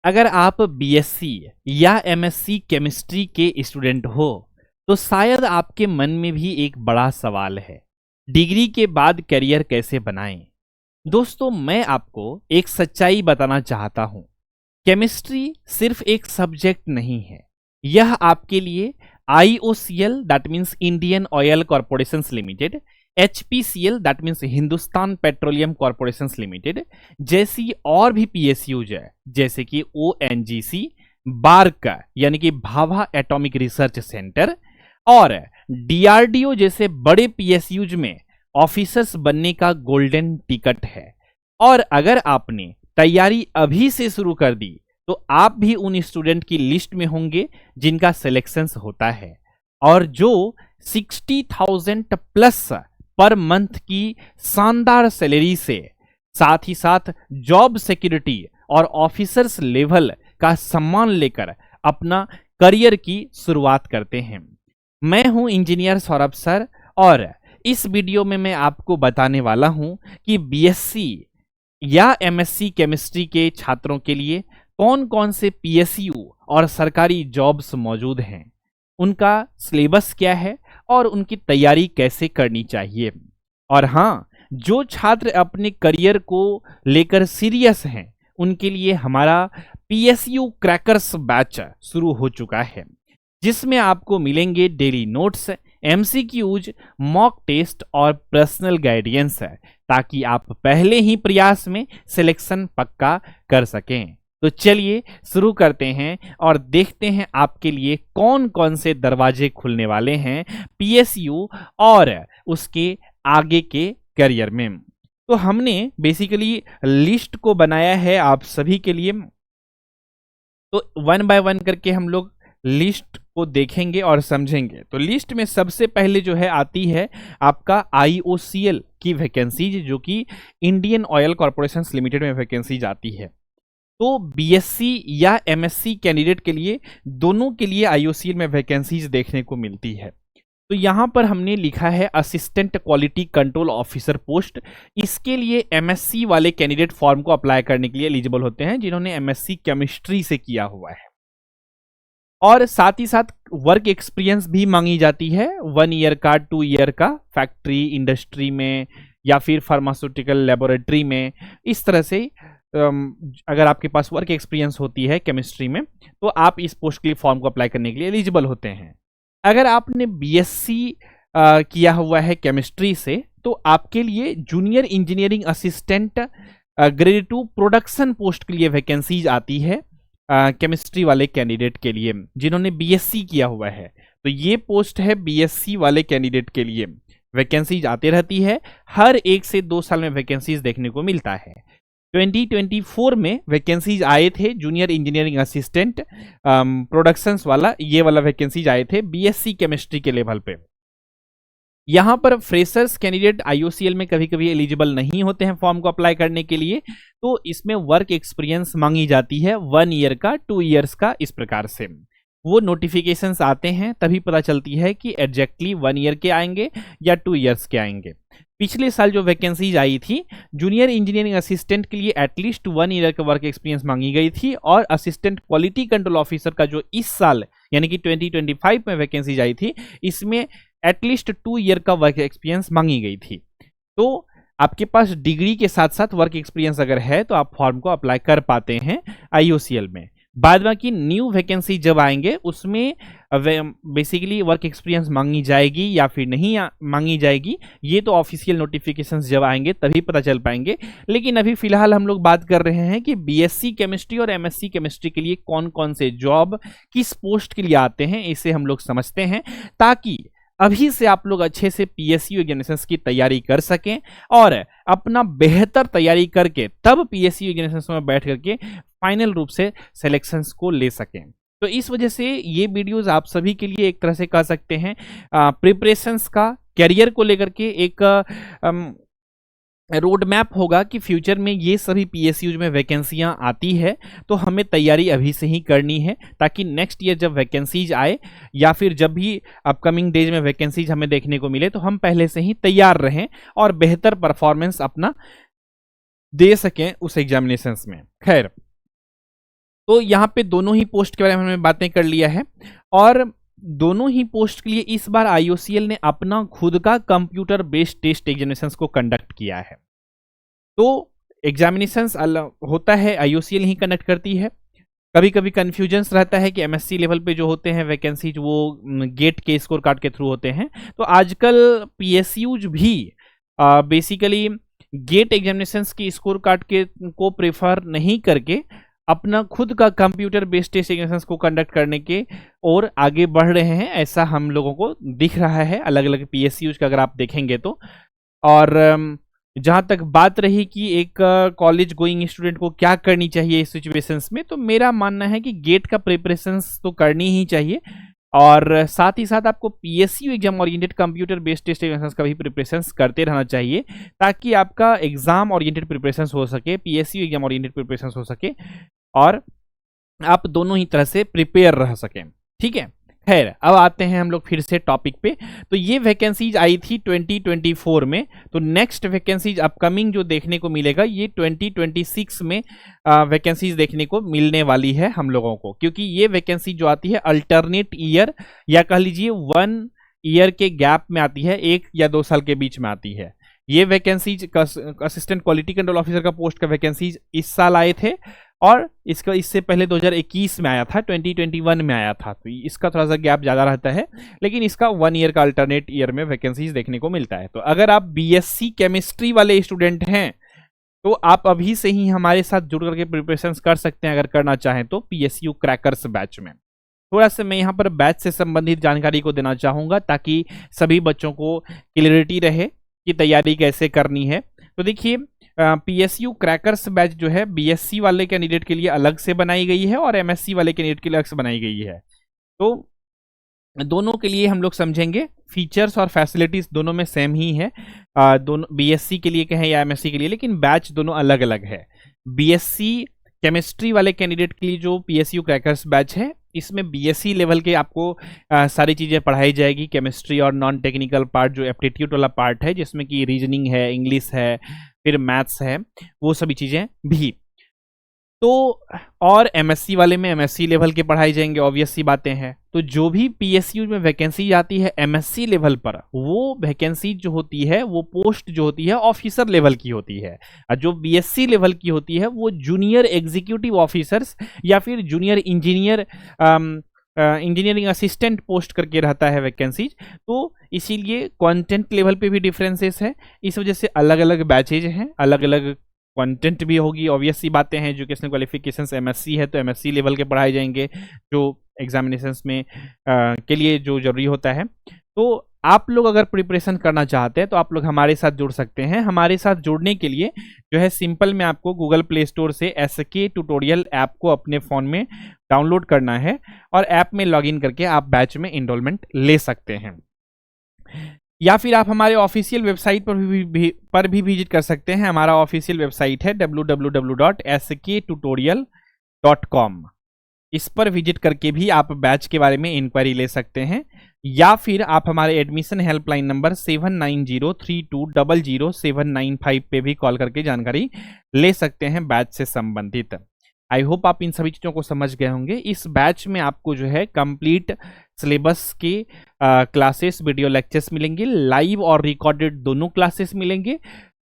अगर आप बीएससी या एमएससी केमिस्ट्री के स्टूडेंट हो तो शायद आपके मन में भी एक बड़ा सवाल है, डिग्री के बाद करियर कैसे बनाएं। दोस्तों, मैं आपको एक सच्चाई बताना चाहता हूं। केमिस्ट्री सिर्फ एक सब्जेक्ट नहीं है, यह आपके लिए IOCL that means Indian oil corporation limited, HPCL that means Hindustan petroleum corporation limited जैसी और भी पीएसयूज है, जैसे कि ओएनजीसी, बार्क यानी कि भाभा एटॉमिक रिसर्च सेंटर और डीआरडीओ जैसे बड़े पीएसयूज में ऑफिसर्स बनने का गोल्डन टिकट है। और अगर आपने तैयारी अभी से शुरू कर दी तो आप भी उन स्टूडेंट की लिस्ट में होंगे जिनका सिलेक्शन होता है और जो 60,000 प्लस पर मंथ की शानदार सैलरी से साथ ही साथ जॉब सिक्योरिटी और ऑफिसर्स लेवल का सम्मान लेकर अपना करियर की शुरुआत करते हैं। मैं हूं इंजीनियर सौरभ सर और इस वीडियो में मैं आपको बताने वाला हूं कि बीएससी या एमएससी केमिस्ट्री के छात्रों के लिए कौन कौन से पीएसयू और सरकारी जॉब्स मौजूद हैं, उनका सिलेबस क्या है और उनकी तैयारी कैसे करनी चाहिए। और हाँ, जो छात्र अपने करियर को लेकर सीरियस हैं उनके लिए हमारा पीएसयू क्रैकर्स बैच शुरू हो चुका है, जिसमें आपको मिलेंगे daily notes, MCQs, mock test और पर्सनल गाइडेंस है, ताकि आप पहले ही प्रयास में सिलेक्शन पक्का कर सकें। तो चलिए शुरू करते हैं और देखते हैं आपके लिए कौन कौन से दरवाजे खुलने वाले हैं पीएसयू और उसके आगे के करियर में। तो हमने बेसिकली लिस्ट को बनाया है आप सभी के लिए, तो वन बाय वन करके हम लोग लिस्ट को देखेंगे और समझेंगे। तो लिस्ट में सबसे पहले जो है आती है आपका आईओसीएल की वैकेंसीज, जो कि इंडियन ऑयल कॉरपोरेशन लिमिटेड में वैकेंसीज आती है। तो बीएससी या एमएससी कैंडिडेट के लिए दोनों के लिए आईओसीएल में वैकेंसीज देखने को मिलती है। तो यहां पर हमने लिखा है assistant quality control officer post. इसके लिए एमएससी वाले कैंडिडेट फॉर्म को अप्लाई करने के लिए एलिजिबल होते हैं जिन्होंने एमएससी केमिस्ट्री से किया हुआ है। और साथ ही साथ वर्क एक्सपीरियंस भी मांगी जाती है, 1 ईयर का, 2 ईयर का, फैक्ट्री इंडस्ट्री में या फिर फार्मास्यूटिकल लेबोरेटरी में। इस तरह से अगर आपके पास वर्क एक्सपीरियंस होती है केमिस्ट्री में तो आप इस पोस्ट के लिए फॉर्म को अप्लाई करने के लिए एलिजिबल होते हैं। अगर आपने बीएससी किया हुआ है केमिस्ट्री से तो आपके लिए junior engineering assistant grade 2 production post के लिए वैकेंसीज आती है केमिस्ट्री वाले कैंडिडेट के लिए जिन्होंने बीएससी किया हुआ है। तो ये पोस्ट है बीएससी वाले कैंडिडेट के लिए, वैकेंसीज आते रहती है, हर 1 से 2 साल में वैकेंसीज देखने को मिलता है। 2024 में वैकेंसीज आए थे जूनियर इंजीनियरिंग असिस्टेंट प्रोडक्शंस वाला, ये वाला वैकेंसीज आए थे बीएससी केमिस्ट्री के लेवल पे। यहाँ पर फ्रेशर्स कैंडिडेट आईओसीएल में कभी कभी एलिजिबल नहीं होते हैं फॉर्म को अप्लाई करने के लिए, तो इसमें वर्क एक्सपीरियंस मांगी जाती है 1 ईयर का, 2 ईयर्स का। इस प्रकार से वो नोटिफिकेशंस आते हैं तभी पता चलती है कि एग्जैक्टली 1 ईयर के आएंगे या 2 ईयर्स के आएंगे। पिछले साल जो वैकेंसीज आई थी जूनियर इंजीनियरिंग असिस्टेंट के लिए एटलीस्ट 1 ईयर का वर्क एक्सपीरियंस मांगी गई थी, और असिस्टेंट क्वालिटी कंट्रोल ऑफिसर का जो इस साल यानी कि 2025 में वैकेंसीज आई थी, इसमें एटलीस्ट 2 ईयर का वर्क एक्सपीरियंस मांगी गई थी। तो आपके पास डिग्री के साथ साथ वर्क एक्सपीरियंस अगर है तो आप फॉर्म को अप्लाई कर पाते हैं आईओसीएल में। बाद बाकी न्यू वैकेंसी जब आएंगे उसमें बेसिकली वर्क एक्सपीरियंस मांगी जाएगी या फिर नहीं मांगी जाएगी, ये तो ऑफिशियल नोटिफिकेशंस जब आएंगे तभी पता चल पाएंगे। लेकिन अभी फिलहाल हम लोग बात कर रहे हैं कि बीएससी केमिस्ट्री और एमएससी केमिस्ट्री के लिए कौन कौन से जॉब किस पोस्ट के लिए आते हैं, इसे हम लोग समझते हैं, ताकि अभी से आप लोग अच्छे से पीएसयू एग्जामिनेशंस की तैयारी कर सकें और अपना बेहतर तैयारी करके तब पीएसयू एग्जामिनेशंस में बैठ करके फाइनल रूप से सिलेक्शंस को ले सकें। तो इस वजह से ये वीडियोस आप सभी के लिए एक तरह से कह सकते हैं प्रिपरेशंस का, कैरियर को लेकर के एक रोड मैप होगा कि फ्यूचर में ये सभी पीएसयूज में वैकेंसियां आती है तो हमें तैयारी अभी से ही करनी है, ताकि नेक्स्ट ईयर जब वैकेंसीज आए या फिर जब भी अपकमिंग डेज में वैकेंसीज हमें देखने को मिले तो हम पहले से ही तैयार रहें और बेहतर परफॉर्मेंस अपना दे सकें उस एग्जामिनेशंस में। खैर, तो यहाँ पे दोनों ही पोस्ट के बारे में हमने बातें कर लिया है, और दोनों ही पोस्ट के लिए इस बार IOCL ने अपना खुद का कंप्यूटर बेस्ड टेस्ट एग्जामिनेशंस को कंडक्ट किया है। तो एग्जामिनेशंस होता है IOCL ही कंडक्ट करती है। कभी कभी कन्फ्यूजन्स रहता है कि MSc लेवल पे जो होते हैं वैकेंसीज वो गेट के स्कोर कार्ड के थ्रू होते हैं, तो आजकल PSUज भी बेसिकली गेट एग्जामिनेशंस की स्कोर कार्ड के को प्रेफर नहीं करके अपना खुद का कंप्यूटर बेस्ड टेस्ट एग्जामिनेशंस को कंडक्ट करने के और आगे बढ़ रहे हैं, ऐसा हम लोगों को दिख रहा है अलग अलग PSUज का अगर आप देखेंगे तो। और जहाँ तक बात रही कि एक कॉलेज गोइंग स्टूडेंट को क्या करनी चाहिए इस सिचुएशंस में, तो मेरा मानना है कि गेट का प्रिपरेशंस तो करनी ही चाहिए, और साथ ही साथ आपको PSU exam oriented computer based test exams का भी प्रिपरेशंस करते रहना चाहिए, ताकि आपका एग्जाम ओरिएंटेड प्रिपरेशंस हो सके, PSU एग्जाम ओरिएंटेड प्रिपरेशंस हो सके, और आप दोनों ही तरह से प्रिपेयर रह सकें। ठीक है, खैर अब आते हैं हम लोग फिर से टॉपिक पे। तो ये वैकेंसीज आई थी 2024 में, तो नेक्स्ट वैकेंसीज अपकमिंग जो देखने को मिलेगा ये 2026 में वैकेंसीज देखने को मिलने वाली है हम लोगों को, क्योंकि ये वैकेंसी जो आती है अल्टरनेट ईयर या कह लीजिए 1 ईयर के गैप में आती है, 1 या 2 साल के बीच में आती है। ये vacancies assistant quality control officer का पोस्ट का वैकेंसीज इस साल आए थे, और इसका इससे पहले 2021 में आया था, 2021 में आया था, तो इसका थोड़ा सा गैप ज़्यादा रहता है, लेकिन इसका 1 ईयर का अल्टरनेट ईयर में वैकेंसीज देखने को मिलता है। तो अगर आप BSc केमिस्ट्री वाले स्टूडेंट हैं तो आप अभी से ही हमारे साथ जुड़ करके प्रिपरेशंस कर सकते हैं, अगर करना चाहें तो PSU क्रैकर्स बैच में। थोड़ा सा मैं यहाँ पर बैच से संबंधित जानकारी को देना चाहूँगा ताकि सभी बच्चों को क्लियरिटी रहे कि तैयारी कैसे करनी है। तो देखिए PSU क्रैकर्स बैच जो है BSc वाले कैंडिडेट के लिए अलग से बनाई गई है और MSc वाले कैंडिडेट के लिए अलग से बनाई गई है। तो दोनों के लिए हम लोग समझेंगे, फीचर्स और फैसिलिटीज दोनों में सेम ही है, दोनों BSc के लिए कहें या MSc के लिए, लेकिन बैच दोनों अलग अलग है। BSc केमिस्ट्री वाले कैंडिडेट के लिए जो PSU क्रैकर्स बैच है, इसमें BSc लेवल के आपको सारी चीज़ें पढ़ाई जाएगी, केमिस्ट्री और नॉन टेक्निकल पार्ट जो एप्टीट्यूड वाला पार्ट है, जिसमें कि रीजनिंग है, इंग्लिश है, फिर मैथ्स है, वो सभी चीज़ें भी। तो और MSc वाले में MSc लेवल के पढ़ाई जाएंगे, ऑब्वियस सी बातें हैं। तो जो भी PSU में वैकेंसी आती है MSc लेवल पर, वो वैकेंसी जो होती है, वो पोस्ट जो होती है ऑफिसर लेवल की होती है, और जो BSc लेवल की होती है वो जूनियर एग्जीक्यूटिव ऑफिसर्स या फिर junior engineer engineering assistant post करके रहता है वैकेंसीज। तो इसीलिए कंटेंट लेवल पे भी डिफरेंसेस है, इस वजह से अलग अलग बैचेज हैं, अलग अलग कंटेंट भी होगी, ऑब्वियस सी बातें हैं। एजुकेशनल क्वालिफिकेशंस MSc है तो MSc लेवल के पढ़ाए जाएंगे जो एग्जामिनेशंस में के लिए जो जरूरी होता है। तो आप लोग अगर प्रिपरेशन करना चाहते हैं तो आप लोग हमारे साथ जुड़ सकते हैं। हमारे साथ जुड़ने के लिए जो है सिंपल में आपको गूगल प्ले स्टोर से SK ट्यूटोरियल ऐप को अपने फ़ोन में डाउनलोड करना है और ऐप में लॉगिन करके आप बैच में एनरोलमेंट ले सकते हैं, या फिर आप हमारे ऑफिशियल वेबसाइट पर भी विजिट कर सकते हैं। हमारा ऑफिशियल वेबसाइट है www.sktutorial.com। इस पर विजिट करके भी आप बैच के बारे में इंक्वायरी ले सकते हैं, या फिर आप हमारे एडमिशन हेल्पलाइन नंबर 7903200795 पे भी कॉल करके जानकारी ले सकते हैं बैच से संबंधित। आई होप आप इन सभी चीज़ों को समझ गए होंगे। इस बैच में आपको जो है कंप्लीट सिलेबस के क्लासेस, वीडियो लेक्चर्स मिलेंगे, लाइव और रिकॉर्डेड दोनों क्लासेस मिलेंगे,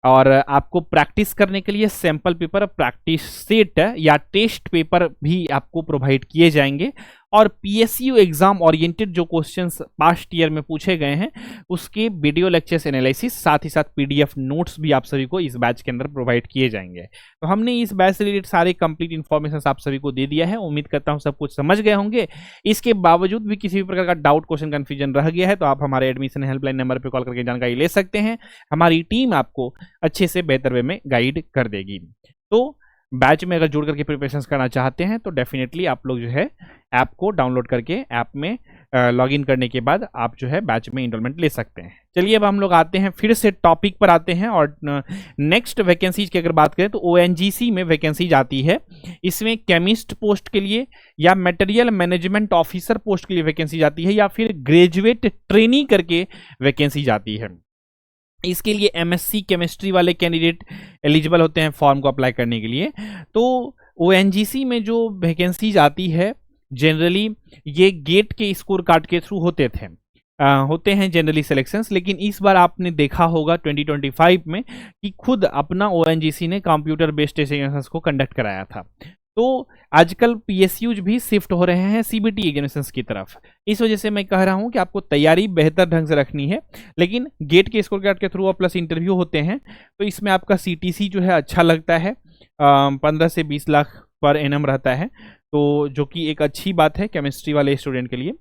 और आपको प्रैक्टिस करने के लिए सैंपल पेपर, प्रैक्टिस सेट या टेस्ट पेपर भी आपको प्रोवाइड किए जाएंगे, और PSU एग्जाम ओरिएंटेड जो क्वेश्चंस पास्ट ईयर में पूछे गए हैं उसके वीडियो लेक्चर्स एनालिसिस, साथ ही साथ PDF नोट्स भी आप सभी को इस बैच के अंदर प्रोवाइड किए जाएंगे। तो हमने इस बैच से रिलेटेड सारे कंप्लीट इन्फॉर्मेशन आप सभी को दे दिया है। उम्मीद करता हूँ सब कुछ समझ गए होंगे। इसके बावजूद भी किसी भी प्रकार का डाउट, क्वेश्चन, कंफ्यूजन रह गया है तो आप हमारे एडमिशन हेल्पलाइन नंबर पर कॉल करके जानकारी ले सकते हैं। हमारी टीम आपको अच्छे से बेहतर वे में गाइड कर देगी। तो बैच में अगर जुड़ करके प्रिपरेशन करना चाहते हैं तो डेफिनेटली आप लोग जो है ऐप को डाउनलोड करके ऐप में लॉगिन करने के बाद आप जो है बैच में एनरोलमेंट ले सकते हैं। चलिए अब हम लोग आते हैं फिर से टॉपिक पर आते हैं, और नेक्स्ट वैकेंसीज की अगर बात करें तो ONGC में वैकेंसीज आती है। इसमें केमिस्ट पोस्ट के लिए या मटेरियल मैनेजमेंट ऑफिसर पोस्ट के लिए वैकेंसी आती है, या फिर ग्रेजुएट ट्रेनी करके वैकेंसी आती है। इसके लिए MSc केमिस्ट्री वाले कैंडिडेट एलिजिबल होते हैं फॉर्म को अप्लाई करने के लिए। तो ओएनजीसी में जो वैकेंसीज आती है जनरली ये गेट के स्कोर कार्ड के थ्रू होते हैं जनरली सिलेक्शंस, लेकिन इस बार आपने देखा होगा 2025 में कि खुद अपना ओएनजीसी ने कंप्यूटर बेस्ड एग्जामिनेशंस को कंडक्ट कराया था। तो आजकल पीएसयूज भी शिफ्ट हो रहे हैं सीबीटी एग्जामिनेशंस की तरफ। इस वजह से मैं कह रहा हूं कि आपको तैयारी बेहतर ढंग से रखनी है, लेकिन गेट के स्कोर कार्ड के थ्रू और प्लस इंटरव्यू होते हैं, तो इसमें आपका सीटीसी जो है अच्छा लगता है, 15 से 20 लाख पर एनम रहता है, तो जो कि एक अच्छी बात है केमिस्ट्री वाले स्टूडेंट के लिए।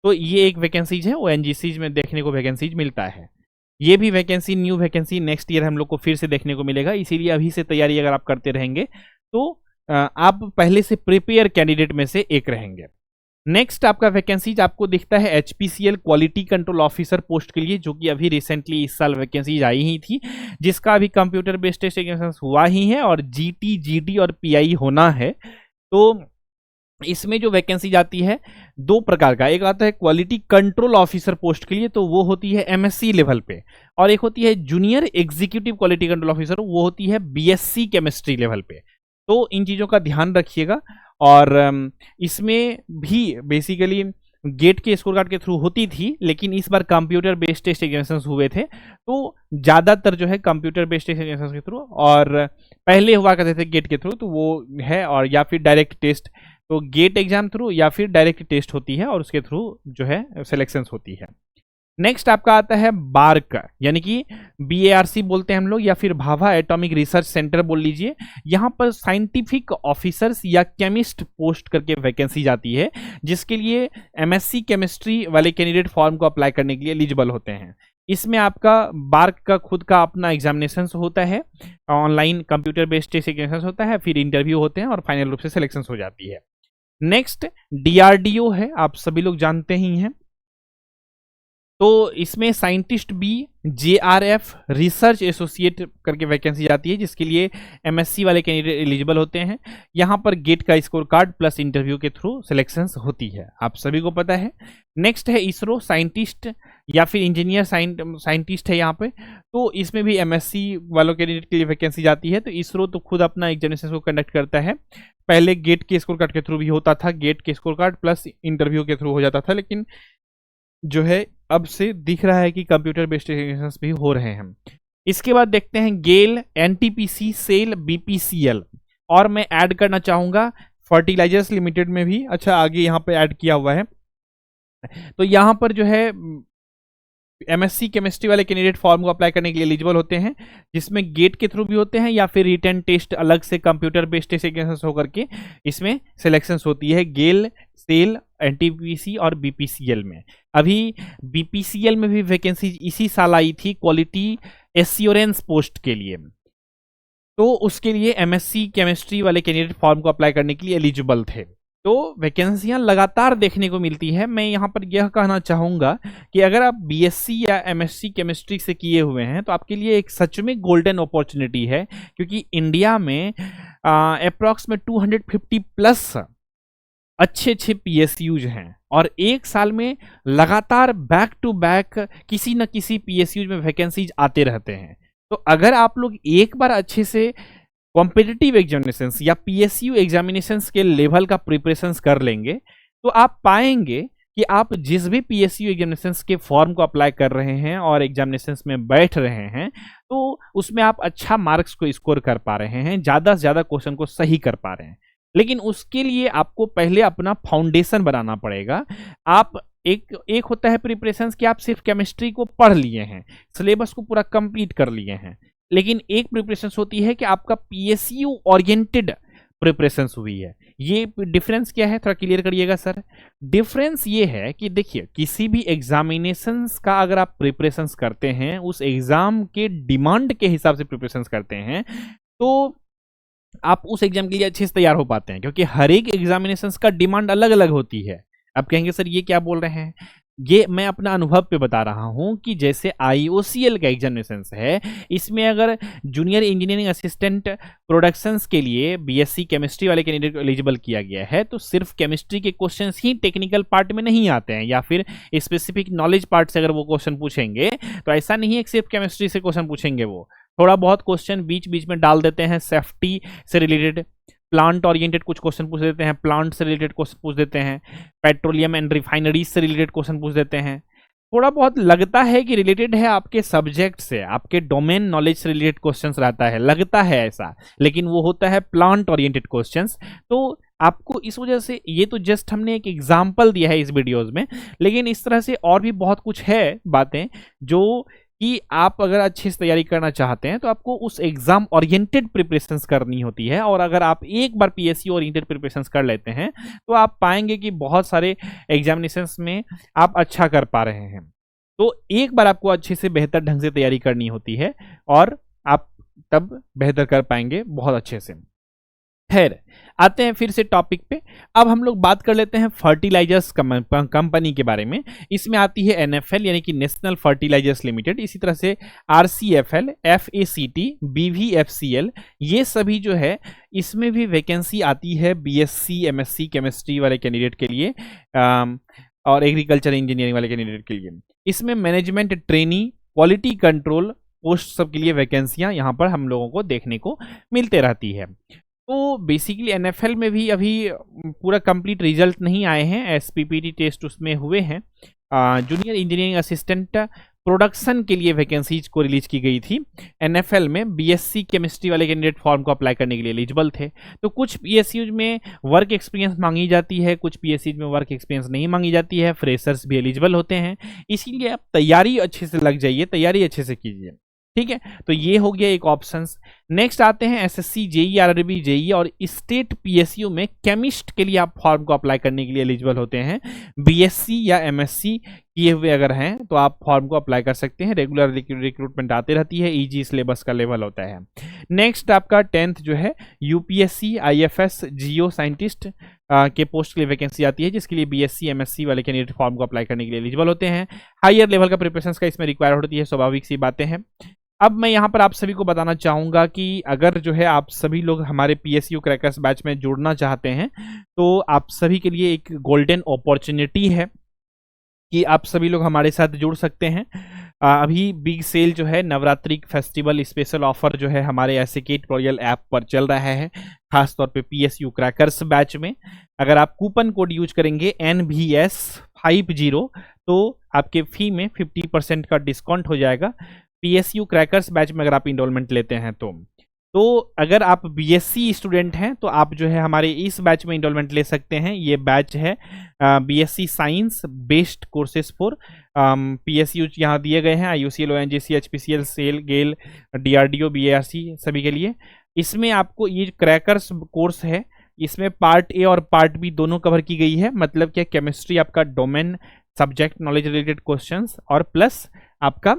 तो ये एक वैकेंसीज है ओएनजीसीज में देखने को वैकेंसीज मिलता है। ये भी vacancy new vacancy next year हम लोग को फिर से देखने को मिलेगा, इसीलिए अभी से तैयारी अगर आप करते रहेंगे तो आप पहले से प्रिपेयर कैंडिडेट में से एक रहेंगे। नेक्स्ट आपका वैकेंसीज आपको दिखता है HPCL quality control officer post के लिए, जो कि अभी रिसेंटली इस साल वैकेंसीज आई ही थी, जिसका अभी कंप्यूटर बेस्ड टेस्ट एग्जामिनेशन हुआ ही है और जीटी जीडी और पीआई होना है। तो इसमें जो वैकेंसी जाती है दो प्रकार का, एक आता है क्वालिटी कंट्रोल ऑफिसर पोस्ट के लिए, तो वो होती है एमएससी लेवल पे, और एक होती है junior executive quality control officer, वो होती है बीएससी केमिस्ट्री लेवल पे। तो इन चीज़ों का ध्यान रखिएगा। और इसमें भी बेसिकली गेट के स्कोर कार्ड के थ्रू होती थी, लेकिन इस बार कंप्यूटर बेस्ड टेस्ट एग्जामिनेशंस हुए थे, तो ज़्यादातर जो है कंप्यूटर बेस्ड टेस्ट एग्जामिनेशंस के थ्रू, और पहले हुआ करते थे गेट के थ्रू, तो वो है, और या फिर डायरेक्ट टेस्ट, तो गेट एग्जाम थ्रू या फिर डायरेक्ट टेस्ट होती है और उसके थ्रू जो है सिलेक्शंस होती है। नेक्स्ट आपका आता है बार्क, यानी कि BARC बोलते हैं हम लोग, या फिर भाभा एटॉमिक रिसर्च सेंटर बोल लीजिए। यहाँ पर साइंटिफिक ऑफिसर्स या केमिस्ट पोस्ट करके वैकेंसी जाती है, जिसके लिए MSc केमिस्ट्री वाले कैंडिडेट फॉर्म को अप्लाई करने के लिए एलिजिबल होते हैं। इसमें आपका बार्क का खुद का अपना एग्जामिनेशन होता है, online computer based test examination होता है, फिर इंटरव्यू होते हैं और फाइनल रूप से सिलेक्शन हो जाती है। नेक्स्ट DRDO है, आप सभी लोग जानते ही हैं। तो इसमें scientist B JRF research associate करके वैकेंसी जाती है, जिसके लिए MSc वाले कैंडिडेट एलिजिबल होते हैं। यहाँ पर गेट का स्कोर कार्ड प्लस इंटरव्यू के थ्रू सिलेक्शंस होती है, आप सभी को पता है। नेक्स्ट है इसरो साइंटिस्ट या फिर इंजीनियर साइंटिस्ट है यहाँ पे, तो इसमें भी MSc वालों कैंडिडेट के लिए वैकेंसी जाती है। तो इसरो तो खुद अपना एग्जामिनेशन को कंडक्ट करता है, पहले गेट के स्कोर कार्ड के थ्रू भी होता था, गेट के स्कोर कार्ड प्लस इंटरव्यू के थ्रू हो जाता था, लेकिन जो है अब से दिख रहा है कि कंप्यूटर बेस्ड एग्जामिनेशंस भी हो रहे हैं। इसके बाद देखते हैं गेल, NTPC, सेल, BPCL, और मैं ऐड करना चाहूंगा फर्टिलाइजर्स लिमिटेड में भी, अच्छा आगे यहाँ पे ऐड किया हुआ है। तो यहाँ पर जो है MSc केमिस्ट्री वाले कैंडिडेट फॉर्म को अप्लाई करने के लिए एलिजिबल होते हैं, जिसमें गेट के थ्रू भी होते हैं या फिर रिटन टेस्ट अलग से कंप्यूटर बेस्ड टेस्ट एग्जामिनेशन होकर के इसमें सिलेक्शंस होती है गेल, सेल, NTPC और BPCL में। अभी BPCL में भी वैकेंसी इसी साल आई थी क्वालिटी एश्योरेंस पोस्ट के लिए, तो उसके लिए MSc केमिस्ट्री वाले कैंडिडेट फॉर्म को अप्लाई करने के लिए एलिजिबल थे। तो वैकेंसियां लगातार देखने को मिलती है। मैं यहाँ पर यह कहना चाहूँगा कि अगर आप BSc या MSc केमिस्ट्री से किए हुए हैं तो आपके लिए एक सच में गोल्डन अपॉर्चुनिटी है, क्योंकि इंडिया में अप्रॉक्स में 250 प्लस अच्छे PSUs हैं, और एक साल में लगातार बैक टू बैक किसी न किसी PSUs में वैकेंसीज आते रहते हैं। तो अगर आप लोग एक बार अच्छे से कॉम्पिटिटिव एग्जामिनेशंस या PSU एग्जामिनेशंस के लेवल का प्रिपरेशंस कर लेंगे, तो आप पाएंगे कि आप जिस भी PSU एग्जामिनेशंस के फॉर्म को अप्लाई कर रहे हैं और एग्जामिनेशंस में बैठ रहे हैं, तो उसमें आप अच्छा मार्क्स को स्कोर कर पा रहे हैं, ज़्यादा से ज़्यादा क्वेश्चन को सही कर पा रहे हैं। लेकिन उसके लिए आपको पहले अपना फाउंडेशन बनाना पड़ेगा। आप एक होता है प्रिपरेशंस कि आप सिर्फ केमिस्ट्री को पढ़ लिए हैं, सिलेबस को पूरा कंप्लीट कर लिए हैं, लेकिन एक प्रिपरेशंस होती है कि आपका PSU ओरिएंटेड प्रिपरेशंस हुई है। ये डिफरेंस क्या है, थोड़ा क्लियर करिएगा सर। डिफरेंस ये है कि देखिए, किसी भी एग्जामिनेशंस का अगर आप प्रिपरेशंस करते हैं, उस एग्जाम के डिमांड के हिसाब से प्रिपरेशंस करते हैं, तो आप उस एग्जाम के लिए अच्छे से तैयार हो पाते हैं, क्योंकि हर एक एग्जामिनेशंस का डिमांड अलग अलग होती है। आप कहेंगे सर ये क्या बोल रहे हैं, ये मैं अपना अनुभव पे बता रहा हूं कि जैसे IOCL का एग्जामिनेशंस है, इसमें अगर जूनियर इंजीनियरिंग असिस्टेंट प्रोडक्शंस के लिए BSc केमिस्ट्री वाले कैंडिडेट को एलिजिबल किया गया है, तो सिर्फ केमिस्ट्री के क्वेश्चंस ही टेक्निकल पार्ट में नहीं आते हैं, या फिर स्पेसिफिक नॉलेज पार्ट से अगर वो क्वेश्चन पूछेंगे तो ऐसा नहीं है कि सिर्फ केमिस्ट्री से क्वेश्चन पूछेंगे, वो थोड़ा बहुत क्वेश्चन बीच बीच में डाल देते हैं सेफ्टी से रिलेटेड, प्लांट ओरिएंटेड कुछ क्वेश्चन पूछ देते हैं, प्लांट से रिलेटेड क्वेश्चन पूछ देते हैं, पेट्रोलियम एंड रिफाइनरीज से रिलेटेड क्वेश्चन पूछ देते हैं। थोड़ा बहुत लगता है कि रिलेटेड है आपके सब्जेक्ट से, आपके डोमेन नॉलेज से रिलेटेड क्वेश्चंस रहता है, लगता है ऐसा, लेकिन वो होता है प्लांट ओरिएंटेड क्वेश्चंस। तो आपको इस वजह से, ये तो जस्ट हमने एक एग्जांपल दिया है इस वीडियोस में, लेकिन इस तरह से और भी बहुत कुछ है बातें जो कि आप अगर अच्छे से तैयारी करना चाहते हैं तो आपको उस एग्जाम ओरिएंटेड प्रिपरेशंस करनी होती है। और अगर आप एक बार पीएससी ओरिएंटेड प्रिपरेशंस कर लेते हैं तो आप पाएंगे कि बहुत सारे एग्जामिनेशंस में आप अच्छा कर पा रहे हैं। तो एक बार आपको अच्छे से बेहतर ढंग से तैयारी करनी होती है और आप तब बेहतर कर पाएंगे बहुत अच्छे से। खैर, आते हैं फिर से टॉपिक पे। अब हम लोग बात कर लेते हैं फर्टिलाइजर्स कंपनी के बारे में। इसमें आती है एनएफएल यानी कि नेशनल फर्टिलाइजर्स लिमिटेड, इसी तरह से आरसीएफएल, एफएसीटी, बीवीएफसीएल, ये सभी जो है इसमें भी वैकेंसी आती है बीएससी एमएससी केमिस्ट्री वाले कैंडिडेट के लिए और एग्रीकल्चर इंजीनियरिंग वाले कैंडिडेट के लिए। इसमें management trainee, quality control post सब के लिए वैकेंसियां यहाँ पर हम लोगों को देखने को मिलते रहती है। तो बेसिकली एनएफएल में भी अभी पूरा कंप्लीट रिजल्ट नहीं आए हैं, एसपीपीटी टेस्ट उसमें हुए हैं। जूनियर इंजीनियरिंग असिस्टेंट प्रोडक्शन के लिए वैकेंसीज को रिलीज की गई थी। एनएफएल में बीएससी केमिस्ट्री वाले कैंडिडेट फॉर्म को अप्लाई करने के लिए एलिजिबल थे। तो कुछ पीएसयूज में वर्क एक्सपीरियंस मांगी जाती है, कुछ पीएसयूज में वर्क एक्सपीरियंस नहीं मांगी जाती है, फ्रेशर्स भी एलिजिबल होते हैं। इसीलिए आप तैयारी अच्छे से लग जाइए, तैयारी अच्छे से कीजिए, ठीक है। तो ये हो गया एक ऑप्शंस। नेक्स्ट आते हैं एसएससी, जेई, आरआरबी, जेई और स्टेट पीएसयू में केमिस्ट के लिए आप फॉर्म को अप्लाई करने के लिए एलिजिबल होते हैं। बीएससी या एमएससी किए हुए अगर हैं तो आप फॉर्म को अप्लाई कर सकते हैं। रेगुलर रिक्रूटमेंट आती रहती है, इजी सिलेबस का लेवल होता है। नेक्स्ट आपका 10th जो है यूपीएससी, आईएफएस, जियो साइंटिस्ट के पोस्ट के लिए वैकेंसी आती है, जिसके लिए बीएससी एमएससी वाले कैंडिडेट फॉर्म को अप्लाई करने के लिए एलिजिबल होते हैं। हायर लेवल का प्रिपरेशन का इसमें रिक्वायर होती है, स्वाभाविक सी बातें हैं। अब मैं यहाँ पर आप सभी को बताना चाहूँगा कि अगर जो है आप सभी लोग हमारे पीएसयू क्रैकर्स बैच में जुड़ना चाहते हैं तो आप सभी के लिए एक गोल्डन अपॉर्चुनिटी है कि आप सभी लोग हमारे साथ जुड़ सकते हैं। अभी बिग सेल जो है, नवरात्रि फेस्टिवल स्पेशल ऑफर जो है हमारे एसके ट्यूटोरियल ऐप पर चल रहा है, खासतौर पे पीएसयू क्रैकर्स बैच में। अगर आप कूपन कोड यूज करेंगे NVS50 तो आपके फी में 50% का डिस्काउंट हो जाएगा। पीएसयू क्रैकर्स बैच में अगर आप इनरोलमेंट लेते हैं तो अगर आप बीएससी स्टूडेंट हैं तो आप जो है हमारे इस बैच में इनरोलमेंट ले सकते हैं। ये बैच है BSc science based courses for PSU यहाँ दिए गए हैं, आईयूसीएल, ओएनजीसी, एचपीसीएल, सेल, गेल, डीआरडीओ, बीएआरसी सभी के लिए। इसमें आपको ये क्रैकर्स कोर्स है, इसमें पार्ट ए और पार्ट बी दोनों कवर की गई है। मतलब क्या, केमिस्ट्री आपका domain subject knowledge related questions और प्लस आपका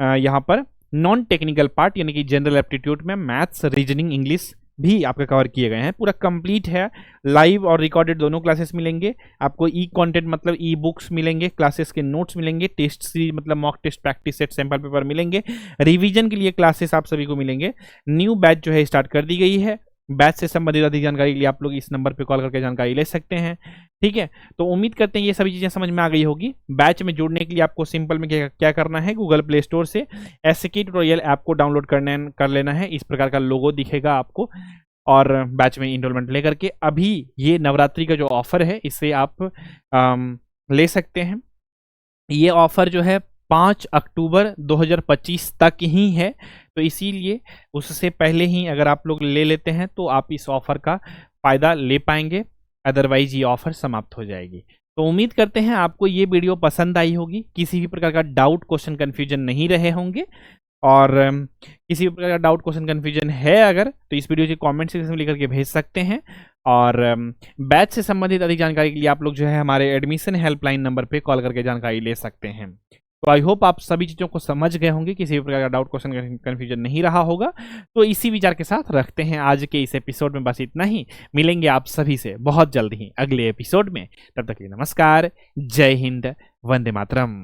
यहाँ पर नॉन टेक्निकल पार्ट यानी कि जनरल एप्टीट्यूड में मैथ्स, रीजनिंग, इंग्लिश भी आपके कवर किए गए हैं। पूरा कंप्लीट है। लाइव और रिकॉर्डेड दोनों क्लासेस मिलेंगे आपको। ई कंटेंट मतलब ई बुक्स मिलेंगे, क्लासेस के नोट्स मिलेंगे, टेस्ट सीरीज मतलब mock test, practice set, sample paper मिलेंगे, रिवीजन के लिए क्लासेस आप सभी को मिलेंगे। न्यू बैच जो है स्टार्ट कर दी गई है। बैच से संबंधित अधिक जानकारी के लिए आप लोग इस नंबर पर कॉल करके जानकारी ले सकते हैं, ठीक है। तो उम्मीद करते हैं ये सभी चीज़ें समझ में आ गई होगी। बैच में जुड़ने के लिए आपको सिंपल में क्या करना है, गूगल प्ले स्टोर से एसके ट्यूटोरियल ऐप को डाउनलोड कर लेना है। इस प्रकार का लोगो दिखेगा आपको और बैच में इनरोलमेंट लेकर के अभी ये नवरात्रि का जो ऑफर है इसे आप ले सकते हैं। ये ऑफर जो है 5 अक्टूबर 2025 तक ही है, तो इसीलिए उससे पहले ही अगर आप लोग ले लेते हैं तो आप इस ऑफर का फ़ायदा ले पाएंगे, अदरवाइज ये ऑफर समाप्त हो जाएगी। तो उम्मीद करते हैं आपको ये वीडियो पसंद आई होगी, किसी भी प्रकार का डाउट, क्वेश्चन, कन्फ्यूजन नहीं रहे होंगे। और किसी भी प्रकार का डाउट, क्वेश्चन, कन्फ्यूजन है अगर तो इस वीडियो के कमेंट सेक्शन में लिख करके भेज सकते हैं। और बैच से संबंधित अधिक जानकारी के लिए आप लोग जो है हमारे एडमिशन हेल्पलाइन नंबर पे कॉल करके जानकारी ले सकते हैं। तो आई होप आप सभी चीज़ों को समझ गए होंगे, किसी भी प्रकार का डाउट, क्वेश्चन, कन्फ्यूजन नहीं रहा होगा। तो इसी विचार के साथ रखते हैं आज के इस एपिसोड में बस इतना ही। मिलेंगे आप सभी से बहुत जल्द ही अगले एपिसोड में। तब तक के लिए नमस्कार, जय हिंद, वंदे मातरम।